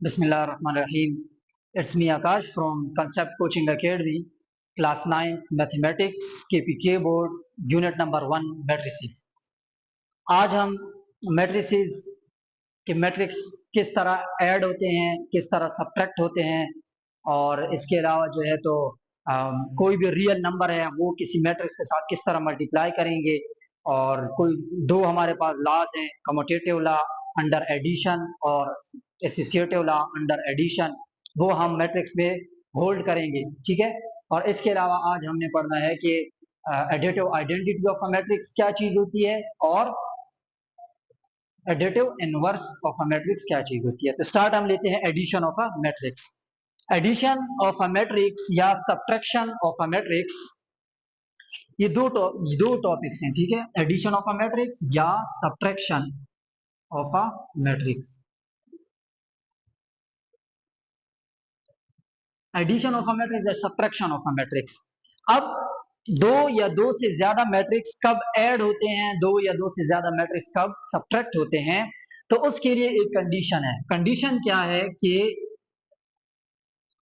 Bismillahirrahmanirrahim. It's me Akash from Concept Coaching Academy, Class 9 Mathematics, KPK Board, Unit number 1 Matrices. आज हम matrices के matrix किस तरह add होते हैं, किस तरह सब्ट्रैक्ट होते हैं और इसके अलावा जो है तो कोई भी रियल नंबर है वो किसी मैट्रिक्स के साथ किस तरह मल्टीप्लाई करेंगे और कोई दो हमारे पास लॉज हैं, कम्यूटेटिव लॉ अंडर एडिशन और एसोसिएटिव लॉ अंडर एडिशन, वो हम मैट्रिक्स में होल्ड करेंगे। ठीक है। और इसके अलावा आज हमने पढ़ना है कि additive identity of a matrix क्या चीज होती है और additive inverse of a matrix क्या चीज होती है। तो स्टार्ट हम लेते हैं addition of a matrix. Addition of a matrix या सब्ट्रैक्शन ऑफ अ मैट्रिक्स, ये दो टॉपिक्स हैं। ठीक है। एडिशन ऑफ अ मैट्रिक्स या subtraction of a matrix. Addition of a matrix या सब्ट्रैक्शन ऑफ अ मैट्रिक्स। अब दो या दो से ज्यादा मैट्रिक्स कब ऐड होते हैं, दो या दो से ज्यादा मैट्रिक्स कब सब्ट्रैक्ट होते हैं, तो उसके लिए एक कंडीशन है। कंडीशन क्या है कि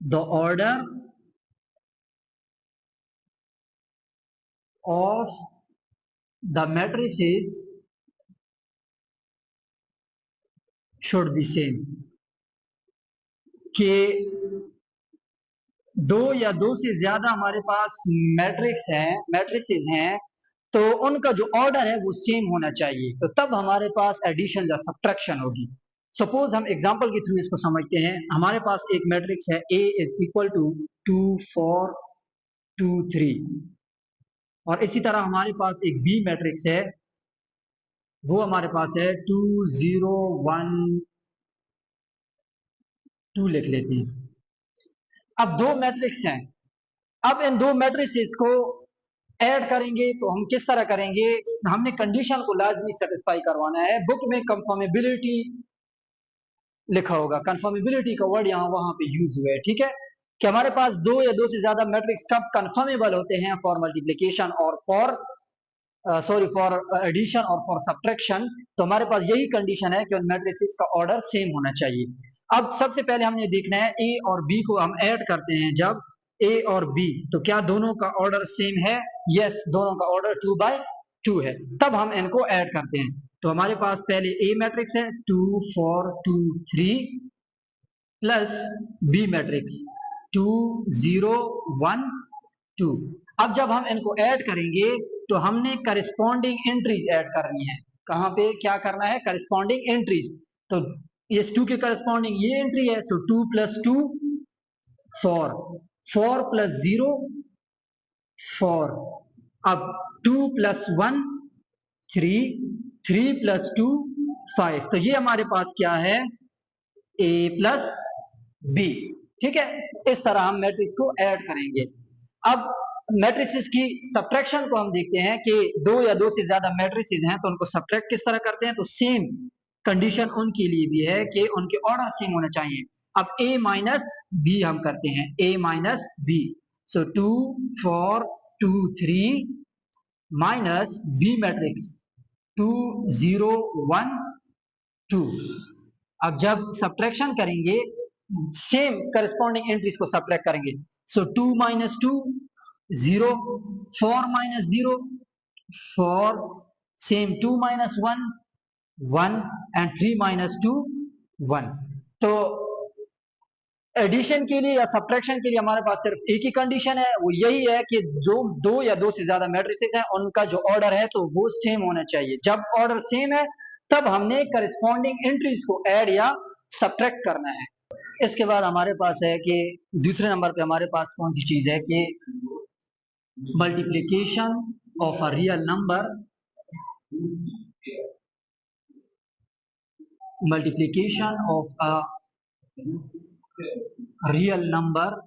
the order of the matrices should be same, कि दो या दो से ज्यादा हमारे पास मैट्रिसेस हैं तो उनका जो ऑर्डर है वो सेम होना चाहिए, तो तब हमारे पास एडिशन या सब्ट्रैक्शन होगी। सपोज हम एग्जांपल के थ्रू इसको समझते हैं। हमारे पास एक मैट्रिक्स है A इज इक्वल टू 2 4 2 3 और इसी तरह हमारे पास एक B मैट्रिक्स है, वो हमारे पास है 2 0 1 2 लिख लेते हैं। अब दो मैट्रिक्स हैं, अब इन दो मैट्रिसेस को ऐड करेंगे तो हम किस तरह करेंगे, हमने कंडीशन को लाजमी सेटिस्फाई करवाना है। बुक में कंफर्मेबिलिटी लिखा होगा, कंफर्मेबिलिटी का वर्ड यहाँ वहां पे यूज हुआ है। ठीक है, कि हमारे पास दो या दो से ज्यादा मैट्रिक्स कब कंफर्मेबल होते हैं, फॉर मल्टीप्लिकेशन और फॉर फॉर एडिशन और फॉर सब्ट्रैक्शन। तो हमारे पास यही कंडीशन है कि उन मैट्रिसेस का ऑर्डर सेम होना चाहिए। अब सबसे पहले हमने देखना है ए और बी को हम ऐड करते हैं, जब ए और बी, तो क्या दोनों का ऑर्डर सेम है? यस, दोनों का ऑर्डर 2/2 है। तब हम इनको ऐड करते हैं। तो हमारे पास पहले ए मैट्रिक्स है 2 4 2 3 प्लस बी मैट्रिक्स 2 0 1 2। अब जब हम इनको ऐड करेंगे तो हमने करस्पॉन्डिंग एंट्रीज ऐड करनी है। कहां पे क्या करना है? Corresponding entries. तो इस 2 के करस्पॉन्डिंग ये एंट्री है, सो 2 + 2 4 4 + 0 4। अब 2 + 1 3 3 + 2 5। तो ये हमारे पास क्या है? A + B। ठीक है, इस तरह हम मैट्रिक्स को ऐड करेंगे। अब मैट्रिसेस की सब्ट्रैक्शन को हम देखते हैं कि दो या दो से ज्यादा मैट्रिसेस हैं तो उनको सब्ट्रैक्ट किस तरह करते हैं। तो सेम कंडीशन उनके लिए भी है कि उनके ऑर्डर सेम होना चाहिए। अब A - B हम करते हैं, A - B, so 2 4 2 3 minus B matrix 2 0 1 2। अब जब सब्ट्रैक्शन करेंगे सेम करस्पॉन्डिंग एंट्रीज को सब्ट्रैक्ट करेंगे, सो 2 - 2 0 4 - 0 4 सेम 2 - 1 1 एंड 3 - 2 1। तो एडिशन के लिए या सब्ट्रैक्शन के लिए हमारे पास सिर्फ एक ही कंडीशन है, वो यही है कि जो दो या दो से ज्यादा मैट्रिसेस हैं उनका जो ऑर्डर है तो वो सेम होना चाहिए। जब ऑर्डर सेम है तब हमने करस्पॉन्डिंग एंट्रीज को ऐड या सब्ट्रैक्ट करना है। इसके बाद हमारे पास है कि दूसरे नंबर पे हमारे पास कौन सी चीज है कि multiplication of a real number, multiplication of a real number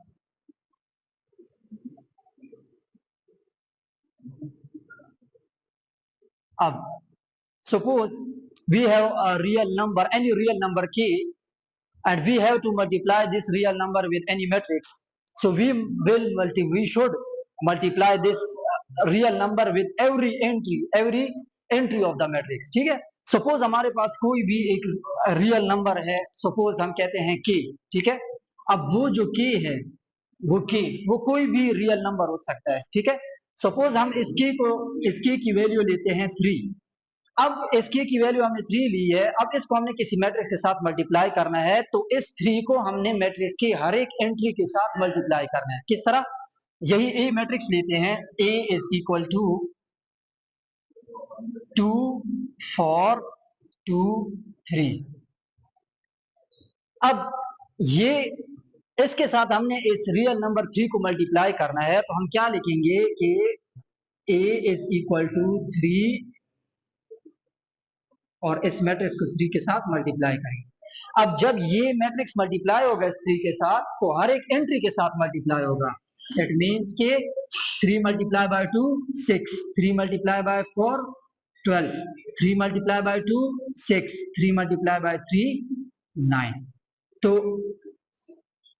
अब suppose we have a real number, any real number k, and we have to multiply this real number with any matrix, so we should multiply this real number with every entry of the matrix. ठीक है, suppose हमारे पास कोई भी एक real number है, suppose हम कहते हैं के। ठीक है, अब वो जो के है, वो कोई भी रियल नंबर हो सकता है। ठीक है, सपोज हम इसके की वैल्यू लेते हैं 3। अब इसके की वैल्यू हमने 3 ली है, अब इसको हमने किसी मैट्रिक्स के साथ मल्टीप्लाई करना है, तो इस 3 को हमने मैट्रिक्स की हर एक एंट्री के साथ मल्टीप्लाई करना है। किस तरह? यही ए मैट्रिक्स लेते हैं, ए इज इक्वल टू 2 4 2 3। अब ये इसके साथ हमने इस रियल नंबर 3 को मल्टीप्लाई करना है, तो हम क्या लिखेंगे कि a इज इक्वल टू 3 और इस मैट्रिक्स को 3 के साथ मल्टीप्लाई करेंगे। अब जब ये मैट्रिक्स मल्टीप्लाई होगा इस 3 के साथ, तो हर एक एंट्री के साथ मल्टीप्लाई होगा। इट मीन्स के 3 multiply by 2 6, 3 multiply by 4 12, 3 multiply by 2 6, 3 multiply by 3 9। तो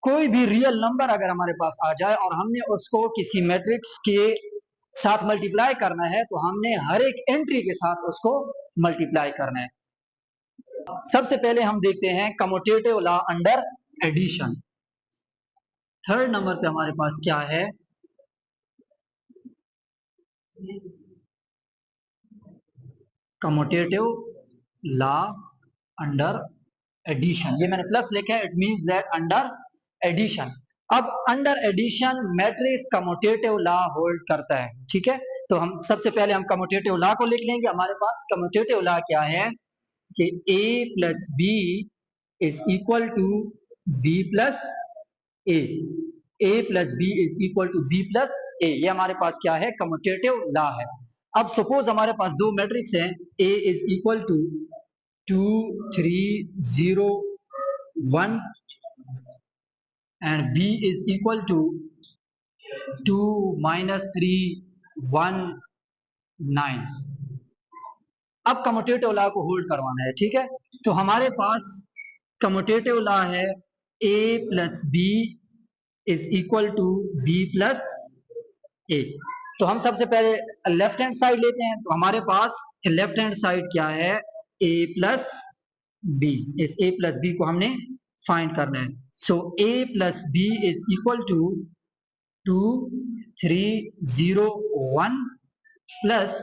कोई भी रियल नंबर अगर हमारे पास आ जाए और हमने उसको किसी मैट्रिक्स के साथ मल्टीप्लाई करना है, तो हमने हर एक एंट्री के साथ उसको मल्टीप्लाई करना है। सबसे पहले हम देखते हैं commutative law under addition. Third number पे हमारे पास क्या है? Commutative law under addition. ये मैंने प्लस लिखा है, it means that under addition. अब under addition matrix commutative law hold करता है। ठीक है, तो हम सबसे पहले हम कम्यूटेटिव लॉ को लिख लेंगे। हमारे पास कम्यूटेटिव लॉ क्या है कि a plus B is equal to B plus A. a plus B is equal to B plus A, ये हमारे पास क्या है? कम्यूटेटिव लॉ है। अब सपोज हमारे पास दो मैट्रिक्स हैं, a is equal to 2 3 0 1 and b is equal to 2 minus 3 1 9। अब कम्यूटेटिव लॉ को होल्ड करवाना है। ठीक है, तो हमारे पास कम्यूटेटिव लॉ है a plus B is equal to B plus A. तो हम सबसे पहले लेफ्ट हैंड साइड लेते हैं, तो हमारे पास लेफ्ट हैंड साइड क्या है? a plus B. इस a प्लस बी को हमने फाइंड करना है। So a plus B is equal to 2 3 0 1 plus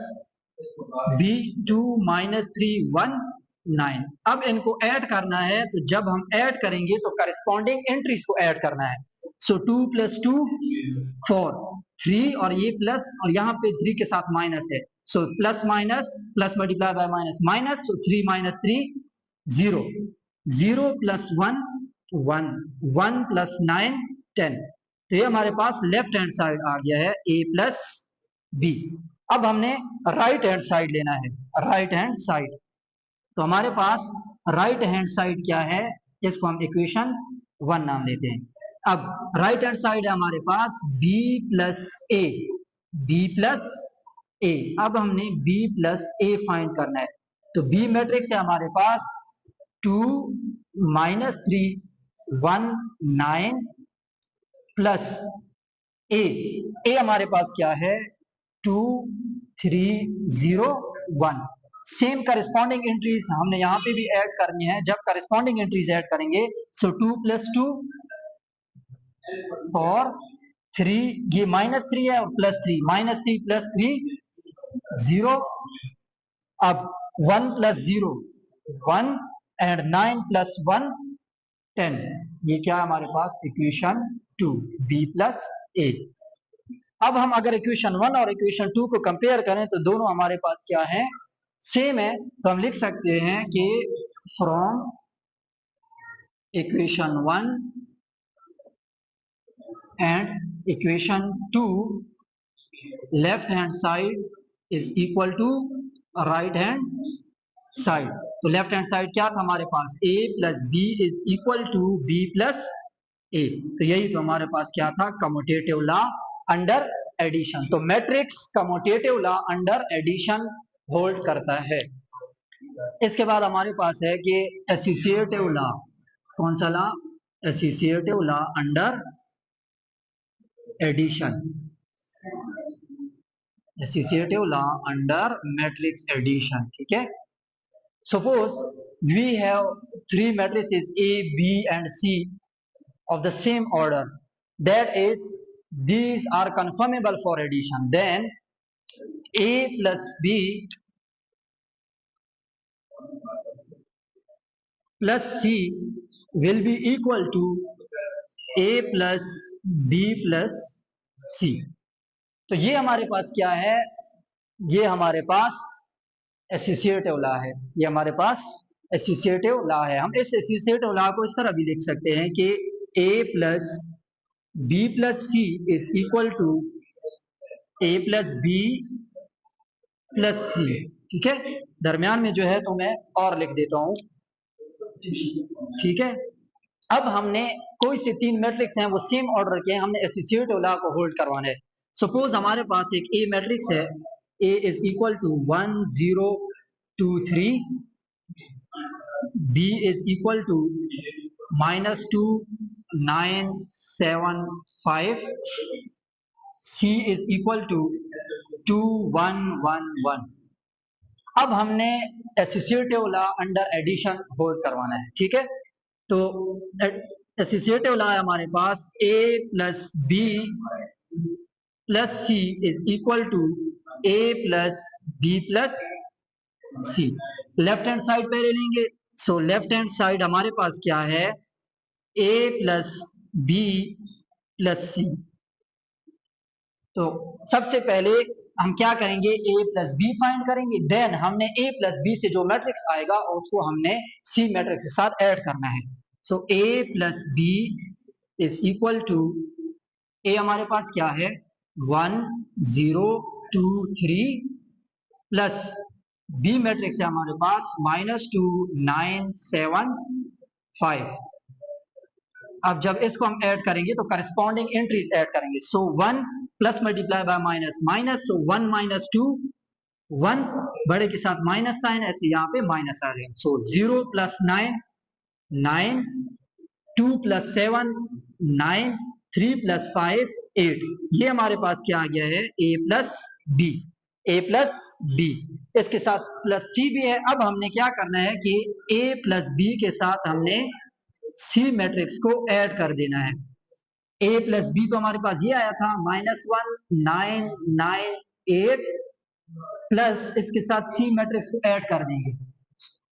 b 2 minus 3 1 9। अब इनको ऐड करना है, तो जब हम ऐड करेंगे तो करस्पॉन्डिंग एंट्रीज को ऐड करना है। सो 2 प्लस 2 4 3 और ये प्लस और यहाँ पे 3 के साथ माइनस है। So plus minus plus multiply by minus minus, so 3 minus 3 0 0 plus 1 1 1 plus 9 10। तो ये हमारे पास लेफ्ट हैंड साइड आ गया है a प्लस बी। अब हमने राइट हैंड साइड लेना है, राइट हैंड साइड। तो हमारे पास राइट हैंड साइड क्या है? इसको हम इक्वेशन 1 नाम देते हैं। अब राइट हैंड साइड है हमारे पास b प्लस ए, b प्लस ए। अब हमने b प्लस ए फाइंड करना है, तो b मैट्रिक्स है हमारे पास 2 माइनस 3 1 9 प्लस ए हमारे पास क्या है? 2 3 0 1। सेम करस्पॉन्डिंग एंट्रीज हमने यहाँ पे भी ऐड करनी है। जब करस्पॉन्डिंग एंट्रीज ऐड करेंगे, सो 2 प्लस 2 4 3, ये माइनस 3 है और प्लस 3, माइनस 3 प्लस 3 0। अब 1 प्लस 0 1 एंड 9 प्लस 1 10। ये क्या है हमारे पास? इक्वेशन 2 b प्लस ए। अब हम अगर इक्वेशन 1 और इक्वेशन 2 को कंपेयर करें, तो दोनों हमारे पास क्या है? सेम है। तो हम लिख सकते हैं कि from equation 1 and equation 2 left hand side is equal to right hand side. तो लेफ्ट हैंड साइड क्या था हमारे पास? a plus B is equal to b plus A. तो यही तो हमारे पास क्या था? Commutative law under addition. तो matrix commutative law under addition hold करता है। इसके बाद हमारे पास है कि एसोसिएटिव लॉ। कौन सा law? Associative law under addition. Associative law under matrix addition, ठीक है। Suppose we have three matrices A, B and C of the same order, that is these are conformable for addition, then A plus B plus C will be equal to A plus B plus C। तो ये हमारे पास क्या है, ये हमारे पास associative law है, ये हमारे पास एसोसिएटिव लॉ है। हम इस एसोसिएटिव लॉ को इस तरह भी लिख सकते हैं कि A plus B plus C is equal to A plus B plus C, ठीक है। दरमियान में जो है तो मैं और लिख देता हूं, ठीक है। अब हमने कोई से तीन मैट्रिक्स हैं वो सेम ऑर्डर के हैं, हमने एसोसिएटिव लॉ को होल्ड करवाना है। सपोज हमारे पास एक ए मैट्रिक्स है, A is equal to 1 0 2 3, B is equal to -2 9 7 5, C is equal to 2 1 1 1। अब हमने associative law under addition hold करवाना है, ठीक है। तो एसोसिएटिव लॉ है हमारे पास a plus B plus C is equal to a plus B plus C. Left hand side पे ले लेंगे, सो लेफ्ट हैंड साइड हमारे पास क्या है, a plus B plus C. तो सबसे पहले हम क्या करेंगे, a प्लस बी फाइंड करेंगे, देन हमने a प्लस बी से जो मैट्रिक्स आएगा उसको हमने c मैट्रिक्स के साथ ऐड करना है। So a plus B is equal to, a हमारे पास क्या है 1 0 2 3 प्लस बी मैट्रिक्स है हमारे पास -2 9 7 5। अब जब इसको हम ऐड करेंगे तो करस्पॉन्डिंग एंट्रीज ऐड करेंगे। सो 1 plus multiply by minus minus, so 1 minus 2 1, बड़े के साथ माइनस साइन, ऐसे यहाँ पे माइनस आ रहे हैं। सो 0 प्लस 9 9, 2 प्लस 7 9, 3 प्लस 5 8। ये हमारे पास क्या आ गया है, a plus B, a plus B, इसके साथ प्लस सी भी है। अब हमने क्या करना है कि a प्लस बी के साथ हमने सी मैट्रिक्स को ऐड कर देना है। a प्लस बी तो हमारे पास ये आया था -1 9 9 8, प्लस इसके साथ सी मैट्रिक्स को ऐड कर देंगे।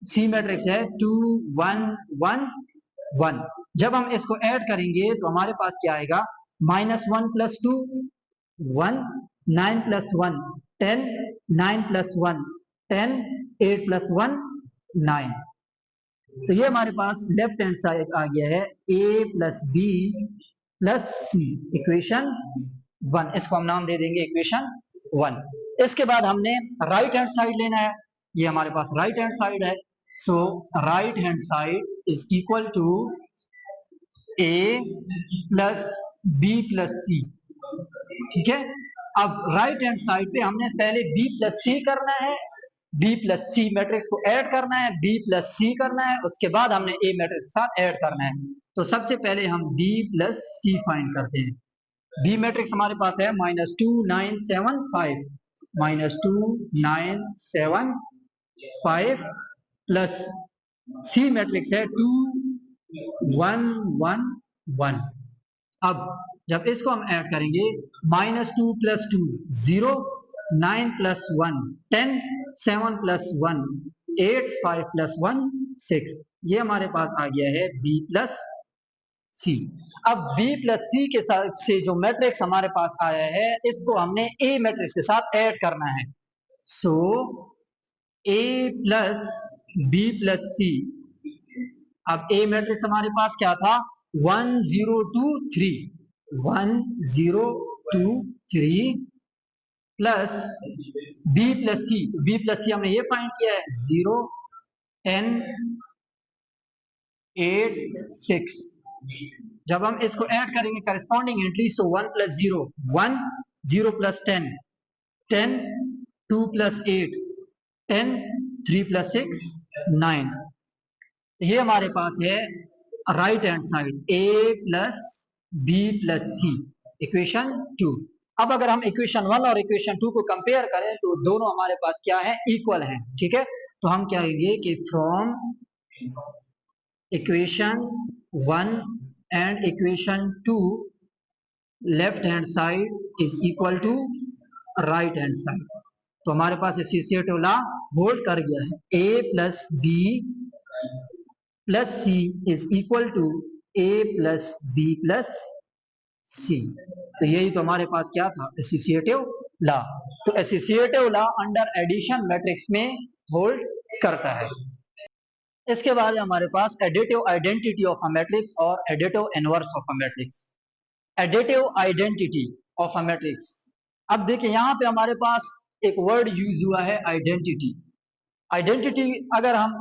सी मैट्रिक्स है 2 1 1 1। जब हम इसको ऐड करेंगे तो हमारे पास क्या आएगा, -1 प्लस 2 1, 9 प्लस 1 10, 9 प्लस 1 10, 8 प्लस 1 9। तो ये हमारे पास लेफ्ट हैंड साइड आ गया है a plus B plus C, equation 1। इसको हम नाम दे देंगे इक्वेशन 1। इसके बाद हमने राइट हैंड साइड लेना है, ये हमारे पास राइट हैंड साइड है। So right hand side is equal to a plus B plus C, ठीक है। अब राइट हैंड साइड पे हमने पहले b प्लस सी करना है, b प्लस सी मैट्रिक्स को ऐड करना है, b प्लस सी करना है, उसके बाद हमने a मैट्रिक्स के साथ ऐड करना है। तो सबसे पहले हम b प्लस सी फाइंड करते हैं। b मैट्रिक्स हमारे पास है -2 9 7 5, -2 9 7 5 प्लस सी मैट्रिक्स है 2 1 1 1। अब जब इसको हम ऐड करेंगे, -2 प्लस 2 0, 9 प्लस 1 10, 7 प्लस 1 8, 5 प्लस 1 6। ये हमारे पास आ गया है b प्लस सी। अब b प्लस सी के साथ से जो मैट्रिक्स हमारे पास आया है इसको हमने a मैट्रिक्स के साथ ऐड करना है। So a plus B plus सी। अब a मैट्रिक्स हमारे पास क्या था 1 0 2 3, 1 0 2 3 प्लस b प्लस सी। तो b प्लस सी हमने ये फाइंड किया है 0 10 8 6। जब हम इसको ऐड करेंगे corresponding entry, so 1 plus 0 1, 0 plus 10 10, 2 plus 8 10, 3 plus 6 9। ये हमारे पास है right hand side a plus B plus C, equation 2। अब अगर हम इक्वेशन 1 और इक्वेशन 2 को कंपेयर करें तो दोनों हमारे पास क्या है, इक्वल है। ठीक है, तो हम क्या कहेंगे कि from equation 1 and equation 2 left hand side is equal to right hand side. तो हमारे पास एसोसिएटिव लॉ होल्ड कर गया है, A plus B plus C is equal to A plus B plus C. तो यही तो हमारे पास क्या था, एसोसिएटिव लॉ। तो associative law under addition matrix में होल्ड करता है। इसके बाद हमारे पास additive identity of a matrix और additive inverse of a matrix. Additive identity of a matrix, अब देखिए यहाँ पे हमारे पास एक वर्ड यूज हुआ है, आइडेंटिटी। आइडेंटिटी अगर हम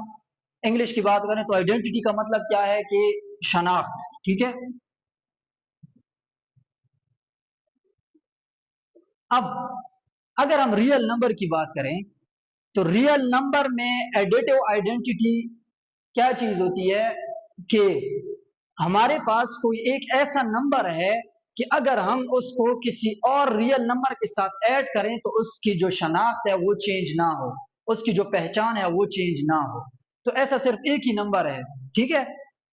इंग्लिश की बात करें तो आइडेंटिटी का मतलब क्या है कि शनाख्त। ठीक है, अब अगर हम रियल नंबर की बात करें तो रियल नंबर में एडिटिव आइडेंटिटी क्या चीज होती है कि हमारे पास कोई एक ऐसा नंबर है कि अगर हम उसको किसी और रियल नंबर के साथ ऐड करें तो उसकी जो शनाख्त है वो चेंज ना हो, उसकी जो पहचान है वो चेंज ना हो। तो ऐसा सिर्फ एक ही नंबर है। ठीक है,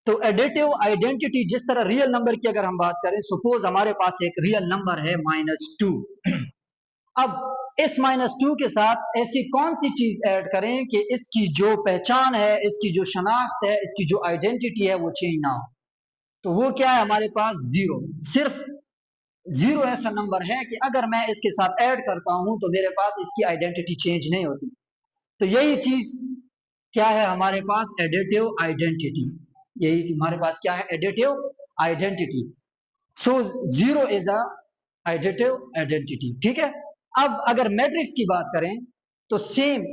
तो एडिटिव आइडेंटिटी जिस तरह रियल नंबर की अगर हम बात करें, सपोज हमारे पास एक रियल नंबर है -2। अब इस -2 के साथ ऐसी कौन सी चीज ऐड करें कि इसकी जो पहचान है, इसकी जो शनाख्त है, इसकी जो आइडेंटिटी है वो चेंज ना हो। तो वो क्या है हमारे पास, जीरो। सिर्फ जीरो ऐसा नंबर है कि अगर मैं इसके साथ ऐड करता हूं तो मेरे पास इसकी आइडेंटिटी चेंज नहीं होती। तो यही चीज क्या है हमारे पास, एडिटिव आइडेंटिटी। यही हमारे पास क्या है, additive identity. So zero is a additive identity. ठीक है, अब अगर मैट्रिक्स की बात करें तो सेम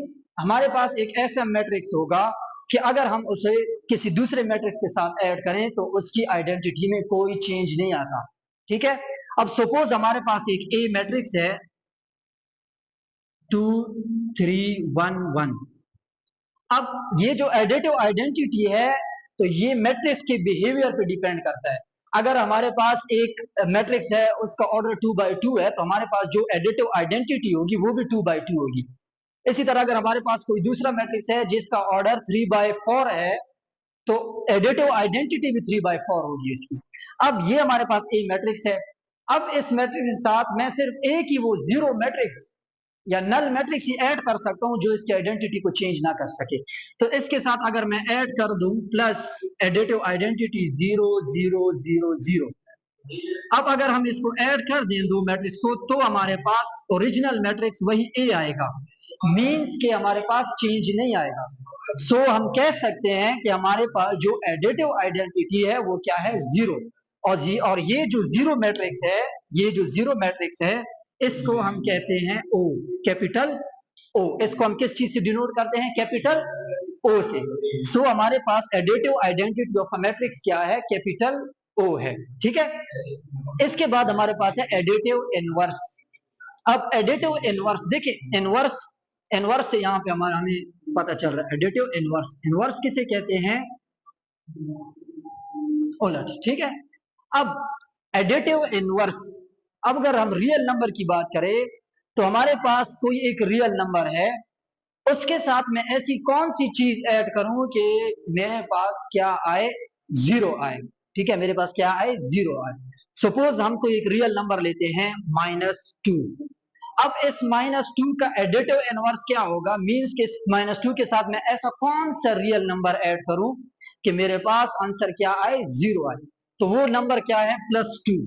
हमारे पास एक ऐसा मैट्रिक्स होगा कि अगर हम उसे किसी दूसरे मैट्रिक्स के साथ ऐड करें तो उसकी आइडेंटिटी में कोई चेंज नहीं आता। ठीक है, अब सपोज हमारे पास एक ए मैट्रिक्स है 2 3 1 1। अब ये जो एडिटिव आइडेंटिटी है तो ये मैट्रिक्स के बिहेवियर पे डिपेंड करता है। अगर हमारे पास एक मैट्रिक्स है उसका ऑर्डर 2 by 2 है तो हमारे पास जो एडिटिव आइडेंटिटी होगी वो भी 2 by 2 होगी। इसी तरह अगर हमारे पास कोई दूसरा मैट्रिक्स है जिसका ऑर्डर 3 by 4 है तो एडिटिव आइडेंटिटी भी 3 by 4 होगी इसकी। अब ये हमारे पास ए मैट्रिक्स है। अब इस मैट्रिक्स के साथ मैं सिर्फ एक ही वो जीरो मैट्रिक्स या नल मैट्रिक्स ही ऐड कर सकता हूं जो इसकी आइडेंटिटी को चेंज ना कर सके। तो इसके साथ अगर मैं ऐड कर दूं प्लस एडिटिव आइडेंटिटी 0 0 0 0। अब अगर हम इसको ऐड कर दें दो मैट्रिक्स को तो हमारे पास ओरिजिनल मैट्रिक्स वही ए आएगा, मींस के हमारे पास चेंज नहीं आएगा। सो हम कह सकते हैं कि हमारे पास जो एडिटिव आइडेंटिटी है वो क्या है, जीरो। और ये जो जीरो मैट्रिक्स है, ये जो जीरो मैट्रिक्स है इसको हम कहते हैं ओ, कैपिटल ओ। इसको हम किस चीज से डिनोट करते हैं, कैपिटल ओ से। सो हमारे पास additive identity of a matrix क्या है, कैपिटल ओ है। ठीक है, इसके बाद हमारे पास है एडिटिव इनवर्स। अब एडिटिव इनवर्स देखिए, इनवर्स इनवर्स से यहाँ पे हमारा हमें पता चल रहा है एडिटिव इनवर्स। इनवर्स किसे कहते हैं, उलट। ठीक है, अब एडिटिव इनवर्स, अब अगर हम रियल नंबर की बात करें तो हमारे पास कोई एक रियल नंबर है, उसके साथ मैं ऐसी कौन सी चीज ऐड करूं कि मेरे पास क्या आए, जीरो आए। ठीक है, मेरे पास क्या आए, जीरो आए। सपोज हम कोई एक रियल नंबर लेते हैं -2। अब इस -2 का एडिटिव इनवर्स क्या होगा, मींस के -2 के साथ मैं ऐसा कौन सा रियल नंबर ऐड करूं कि मेरे पास आंसर क्या आए, जीरो आए। तो वो नंबर क्या है, +2।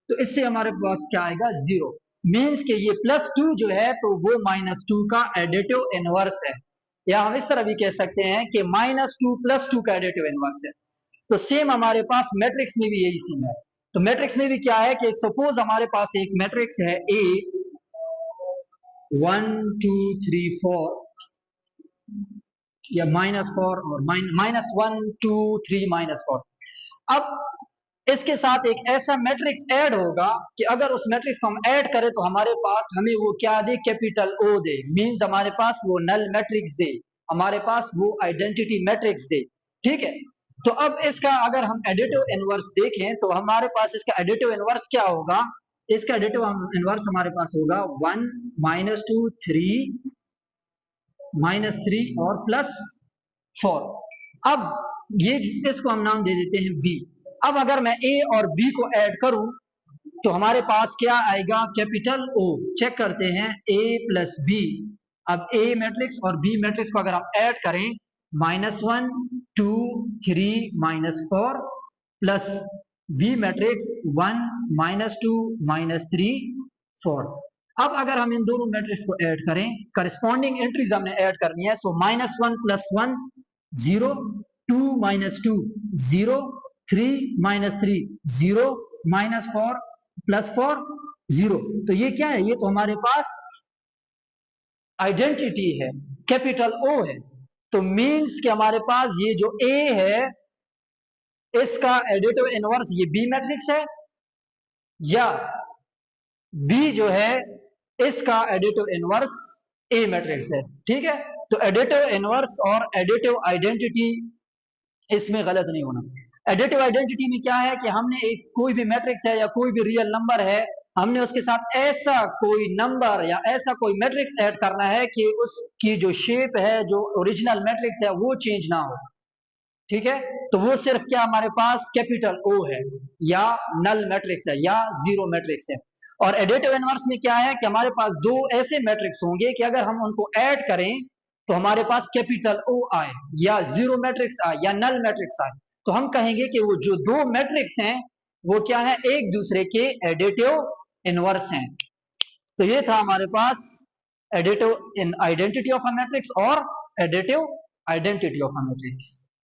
तो इससे हमारे पास क्या आएगा, जीरो। मींस के ये +2 जो है तो वो -2 का एडिटिव इनवर्स है। या हम इस तरह भी कह सकते हैं कि -2 +2 का एडिटिव इनवर्स है। तो सेम हमारे पास मैट्रिक्स में भी यही सीन है। तो मैट्रिक्स में भी क्या है कि सपोज हमारे पास एक मैट्रिक्स है ए 1 2 3 4 या -4 और -1 2 3 -4। अब इसके साथ एक ऐसा मैट्रिक्स ऐड होगा कि अगर उस मैट्रिक्स को हम ऐड करें तो हमारे पास हमें वो क्या दे, कैपिटल ओ दे। मींस हमारे पास वो नल मैट्रिक्स दे, हमारे पास वो आइडेंटिटी मैट्रिक्स दे। ठीक है, तो अब इसका अगर हम एडिटिव इनवर्स देखें तो हमारे पास इसका एडिटिव इनवर्स क्या होगा, इसका एडिटिव इनवर्स हमारे पास होगा 1 -2 3 -3 और +4। अब ये इसको हम नाम दे देते हैं बी। अब अगर मैं ए और बी को ऐड करूं तो हमारे पास क्या आएगा, कैपिटल ओ। चेक करते हैं ए प्लस बी। अब ए मैट्रिक्स और बी मैट्रिक्स को अगर हम ऐड करें, -1 2 3 -4 प्लस बी मैट्रिक्स 1 -2 -3 4। अब अगर हम इन दोनों मैट्रिक्स को ऐड करें, करस्पॉन्डिंग एंट्रीज हमने ऐड करनी है। सो -1 + 1 0, 2 - 2 0, 3 - 3 0, -4 +4 0। तो ये क्या है, ये तो हमारे पास आइडेंटिटी है, कैपिटल ओ है। तो मीन्स कि हमारे पास ये जो ए है इसका एडिटिव इनवर्स ये बी मैट्रिक्स है, या बी जो है इसका एडिटिव इनवर्स ए मैट्रिक्स है। ठीक है, तो एडिटिव इनवर्स और एडिटिव आइडेंटिटी इसमें गलत नहीं होना। एडिटिव आइडेंटिटी में क्या है कि हमने एक कोई भी मैट्रिक्स है या कोई भी रियल नंबर है, हमने उसके साथ ऐसा कोई नंबर या ऐसा कोई मैट्रिक्स ऐड करना है कि उसकी जो शेप है, जो ओरिजिनल मैट्रिक्स है, वो चेंज ना हो। ठीक है, तो वो सिर्फ क्या हमारे पास कैपिटल ओ है, या नल मैट्रिक्स है, या जीरो मैट्रिक्स है। और एडिटिव इनवर्स में क्या है कि हमारे पास दो ऐसे मैट्रिक्स होंगे कि अगर हम उनको ऐड करें तो हमारे पास कैपिटल ओ आए, या जीरो मैट्रिक्स आए, या नल मैट्रिक्स आए, तो हम कहेंगे कि वो जो दो मैट्रिक्स हैं वो क्या है, एक दूसरे के एडिटिव इनवर्स हैं। तो ये था हमारे पास additive in identity of a matrix और additive identity of a matrix.